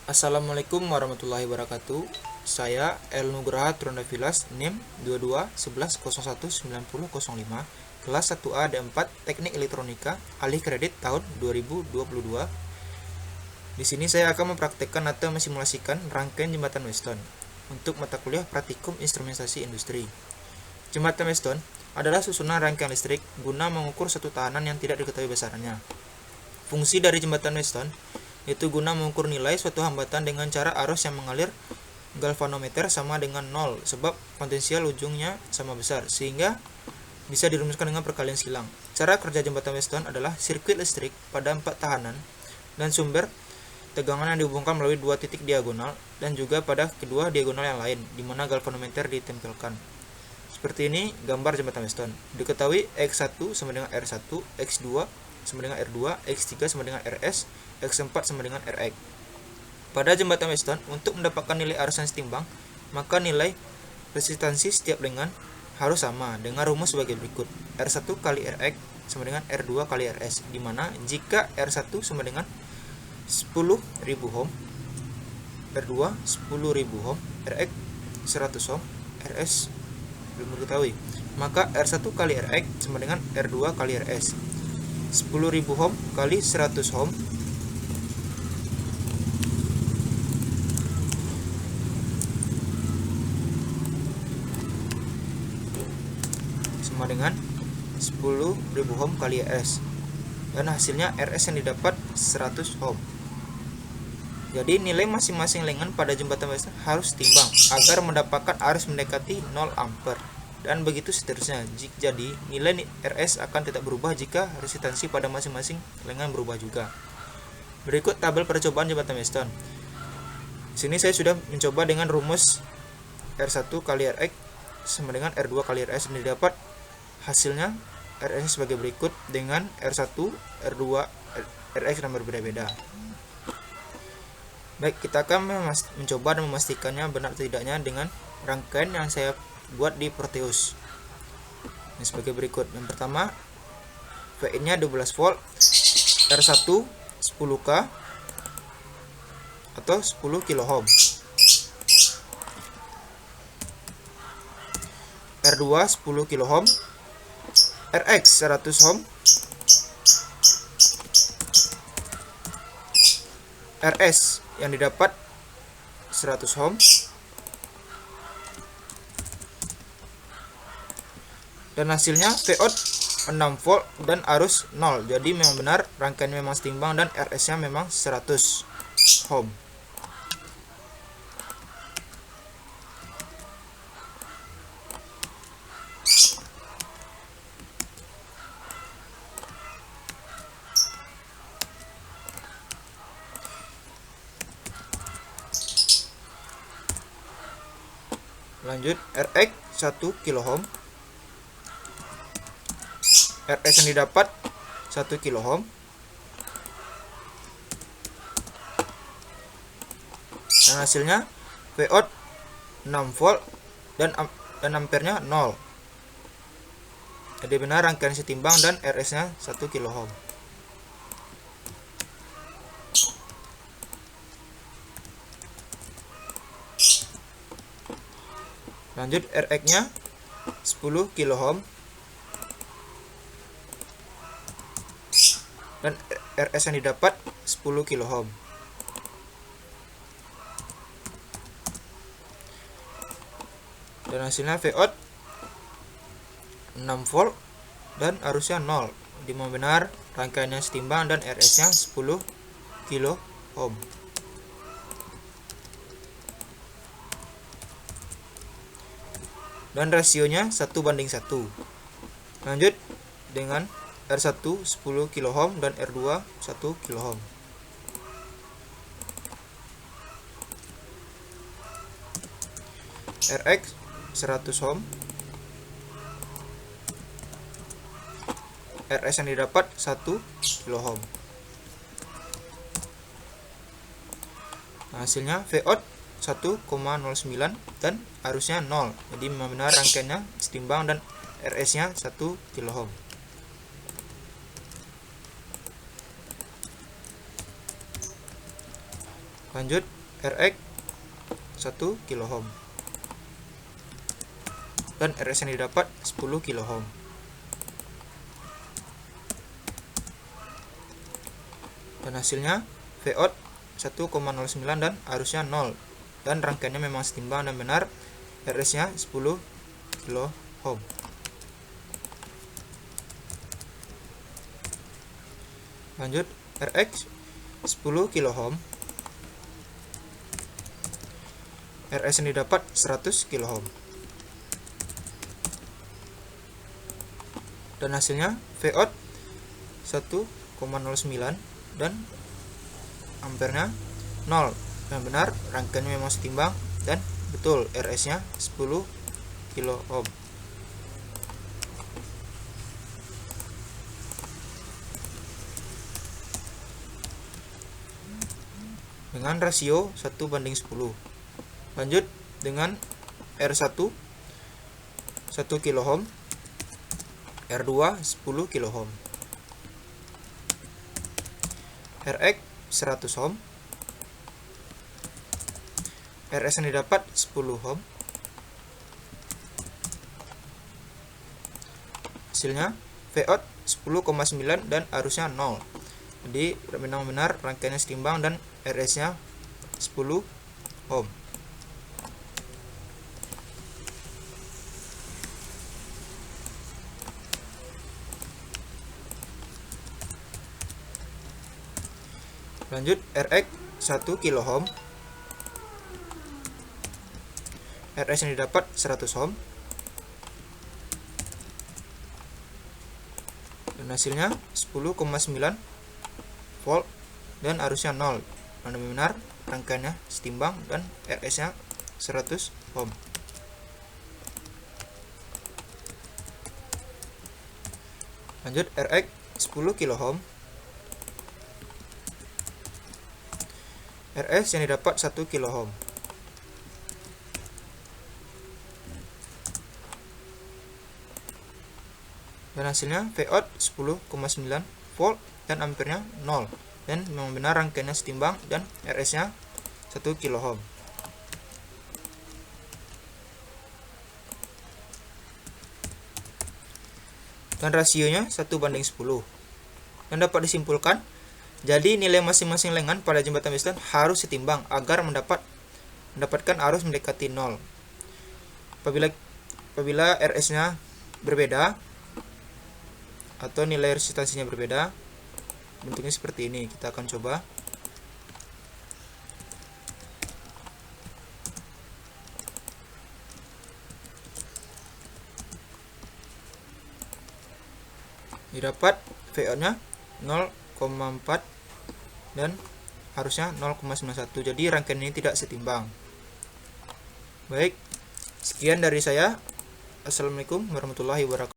Assalamualaikum warahmatullahi wabarakatuh. Saya El Nugraha Trondavilas, NIM 2211019005, kelas 1A D4 Teknik Elektronika, alih kredit tahun 2022. Di sini saya akan mempraktekkan atau mensimulasikan rangkaian jembatan Weston untuk mata kuliah Praktikum Instrumentasi Industri. Jembatan Weston adalah susunan rangkaian listrik guna mengukur suatu tahanan yang tidak diketahui besarannya. Fungsi dari jembatan Weston yaitu guna mengukur nilai suatu hambatan dengan cara arus yang mengalir galvanometer sama dengan 0 sebab potensial ujungnya sama besar, sehingga bisa dirumuskan dengan perkalian silang. Cara kerja jembatan Weston adalah sirkuit listrik pada 4 tahanan dan sumber tegangan yang dihubungkan melalui 2 titik diagonal dan juga pada kedua diagonal yang lain di mana galvanometer ditempelkan. Seperti ini gambar jembatan Weston. Diketahui X1 sama dengan R1, X2 sama dengan R2, X3 sama dengan RS, X4 sama dengan RX. Pada jembatan Weston, untuk mendapatkan nilai arus yang setimbang, maka nilai resistansi setiap lengan harus sama dengan rumus sebagai berikut. R1 kali RX sama dengan R2 kali RS, di mana jika R1 sama dengan 10.000 ohm, R2 10.000 ohm, RX 100 ohm, RS belum diketahui, maka R1 kali RX sama dengan R2 kali RS. 10.000 ohm kali 100 ohm sama dengan 10.000 ohm kali RS, dan hasilnya RS yang didapat 100 ohm. Jadi nilai masing-masing lengan pada jembatan Weston harus timbang agar mendapatkan arus mendekati 0 ampere, dan begitu seterusnya. Jadi nilai RS akan tetap berubah jika resistansi pada masing-masing lengan berubah juga. Berikut tabel percobaan jembatan Weston. Di sini saya sudah mencoba dengan rumus R1 kali RX sama dengan R2 kali RS, dan didapat hasilnya RS sebagai berikut dengan R1, R2, RX yang berbeda-beda. Baik, kita akan mencoba dan memastikannya benar atau tidaknya dengan rangkaian yang saya buat di Proteus. Ini sebagai berikut. Yang pertama, VIN-nya 12 volt, R1 10K atau 10 kilo ohm, R2 10 kilo ohm, RX 100 ohm, RS yang didapat 100 ohm, dan hasilnya VO 6 volt dan arus 0. Jadi memang benar rangkaiannya memang setimbang dan RS nya memang 100 ohm. Lanjut, RX 1 kilo ohm, RS yang didapat 1 kilo ohm, dan hasilnya VO 6 volt dan ampernya 0. Jadi benar rangkaian setimbang dan RS nya 1 kilo ohm. Lanjut, RX nya 10 kilo ohm dan RS yang didapat 10 kilo ohm. Dan hasilnya VO 6 volt dan arusnya 0. Di mana benar rangkaiannya setimbang dan RS nya 10 kilo ohm. Dan rasionya 1:1. Lanjut dengan R1 10 kilo ohm dan R2 1 kilo ohm. RX 100 ohm, RS yang didapat 1 kilo ohm. Hasilnya VO 1,09 dan arusnya 0. Jadi memang benar rangkaiannya setimbang dan RS nya 1 kilo ohm. Lanjut Rx 1 kilo ohm dan Rs yang didapat 10 kilo ohm. Dan hasilnya Vout 1,09 dan arusnya 0, dan rangkaiannya memang setimbang dan benar. Rs nya 10 kilo ohm. Lanjut Rx 10 kilo ohm, Rs yang didapat 100 kilo ohm. Dan hasilnya Vout 1,09 dan ampernya 0, dan benar rangkaiannya memang setimbang dan betul Rs nya 10 kilo ohm. Dengan rasio 1:10. Lanjut dengan R1 1 kilo ohm, R2 10 kilo ohm, Rx 100 ohm, Rs yang didapat 10 ohm. Hasilnya Vout 10,9 dan arusnya 0. Jadi benar-benar rangkaiannya setimbang dan Rs nya 10 ohm. Lanjut Rx 1 kilo ohm, Rs yang didapat 100 ohm, dan hasilnya 10,9 volt dan arusnya 0, dan benar rangkaiannya setimbang dan Rs nya 100 ohm. Lanjut Rx 10 kilo ohm, Rs yang didapat 1 kilo ohm. Dan hasilnya Vout 10,9 volt dan ampernya 0, dan memang benar rangkaiannya setimbang dan Rs nya 1 kilo ohm. Dan rasionya 1:10. Dan dapat disimpulkan, jadi nilai masing-masing lengan pada jembatan Weston harus setimbang agar mendapatkan arus mendekati 0. Apabila Rs nya berbeda atau nilai resistansinya berbeda, bentuknya seperti ini. Kita akan coba. Didapat Vout nya 0,4 dan harusnya 0,91. Jadi rangkaian ini tidak setimbang. Baik, sekian dari saya. Assalamualaikum warahmatullahi wabarakatuh.